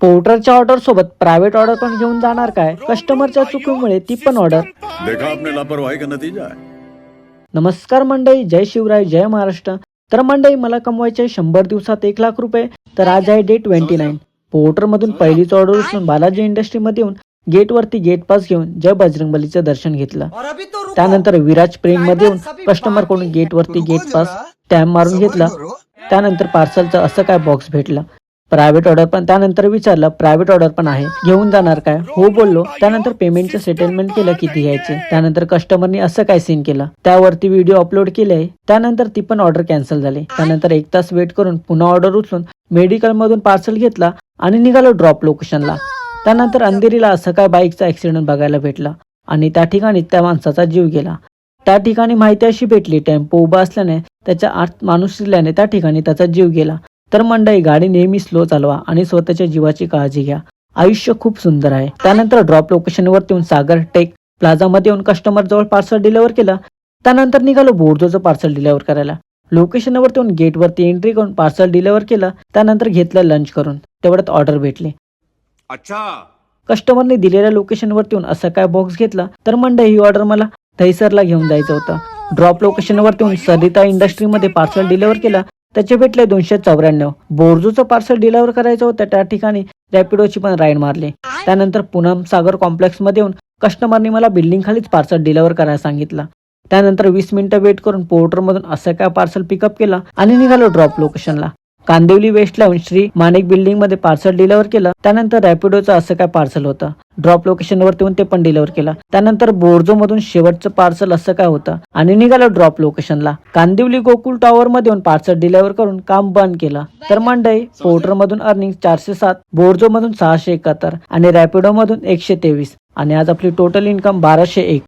पोर्टरच्या order सोबत private order पण घेऊन जाणार काय? कस्टमरच्या चुकीमुळे ती पण ऑर्डर. देखा आपने लापरवाही का नतीजा है। नमस्कार मंडळी, जय शिवराय, जय महाराष्ट्र. तर मंडळी, मला कमवायचे 100 दिवसात 1 लाख रुपये. तर आज आहे डे 29. पोर्टरमधून पहिलीच ऑर्डर उचलून बालाजी इंडस्ट्रीमध्ये येऊन गेटवरती गेट पास घेऊन जय बजरंगबलीचं दर्शन घेतलं. त्यानंतर विराज प्रेममध्ये येऊन कस्टमरकडून गेटवरती गेट पास स्टॅम्प मारून घेतला. त्यानंतर पार्सलचं असं काय बॉक्स भेटलं. प्रायव्हेट ऑर्डर पण त्यानंतर विचारलं, प्रायव्हेट ऑर्डर पण आहे, घेऊन जाणार काय? हो बोललो. त्यानंतर पेमेंटचं सेटलमेंट केलं, किती घ्यायचे. त्यानंतर कस्टमरनी असं काय सीन केलं, त्यावरती व्हिडिओ अपलोड केले. त्यानंतर ती पण ऑर्डर कॅन्सल झाली. त्यानंतर 1 तास वेट करून पुन्हा ऑर्डर उचलून मेडिकल मधून पार्सल घेतला आणि निघालो ड्रॉप लोकेशनला. त्यानंतर अंधेरीला असं काय बाईकचा ऍक्सिडेंट बघायला भेटला आणि त्या ठिकाणी त्या माणसाचा जीव गेला. त्या ठिकाणी माहिती अशी भेटली, टेम्पो उभा असल्याने त्याच्या आत माणूस शिरल्याने त्या ठिकाणी त्याचा जीव गेला. तर मंडळी, गाडी नेहमी स्लो चालवा आणि स्वतःच्या जीवाची काळजी घ्या. आयुष्य खूप सुंदर आहे. त्यानंतर ड्रॉप लोकेशनवरती येऊन सागर टेक प्लाझामध्ये येऊन कस्टमर जवळ पार्सल डिलिव्हर केलं. त्यानंतर निघालो बोर्जोचं पार्सल डिलिव्हर करायला. लोकेशनवरती येऊन गेटवरती एंट्री करून पार्सल डिलिव्हर केलं. त्यानंतर घेतलं लंच करून. तेवढ्यात ऑर्डर भेटली. अच्छा, कस्टमरने दिलेल्या लोकेशनवरती येऊन असं काय बॉक्स घेतला. तर मंडळी, ही ऑर्डर मला दहिसरला घेऊन जायचं होतं. ड्रॉप लोकेशनवरती येऊन सरिता इंडस्ट्रीमध्ये पार्सल डिलिव्हर केलं. त्याचे भेटले 294. बोर्जोचं पार्सल डिलिव्हर करायचं होतं. त्या ठिकाणी रॅपिडोची पण राईड मारली. त्यानंतर पूनम सागर कॉम्प्लेक्स मध्ये येऊन कस्टमरनी मला बिल्डिंग खालीच पार्सल डिलिव्हर करायला सांगितलं. त्यानंतर 20 मिनिटं वेट करून पोर्टरमधून असं काय पार्सल पिकअप केलं आणि निघालो ड्रॉप लोकेशनला. कांदिवली वेस्टला येऊन श्री माणिक बिल्डिंग मध्ये पार्सल डिलिव्हर केलं. त्यानंतर रॅपिडोचं असं काय पार्सल होतं. ड्रॉप लोकेशनवरती येऊन ते पण डिलिव्हर केलं. त्यानंतर बोर्जो मधून शेवटचं पार्सल असं काय होतं आणि निघालं ड्रॉप लोकेशनला. कांदिवली गोकुल टॉवर मध्ये येऊन पार्सल डिलिव्हर करून काम बंद केलं. तर मंडळी, पोर्टर मधून अर्निंग 407, बोर्जो मधून 671 आणि रॅपिडो मधून 123 आणि आज आपली टोटल इन्कम 1201.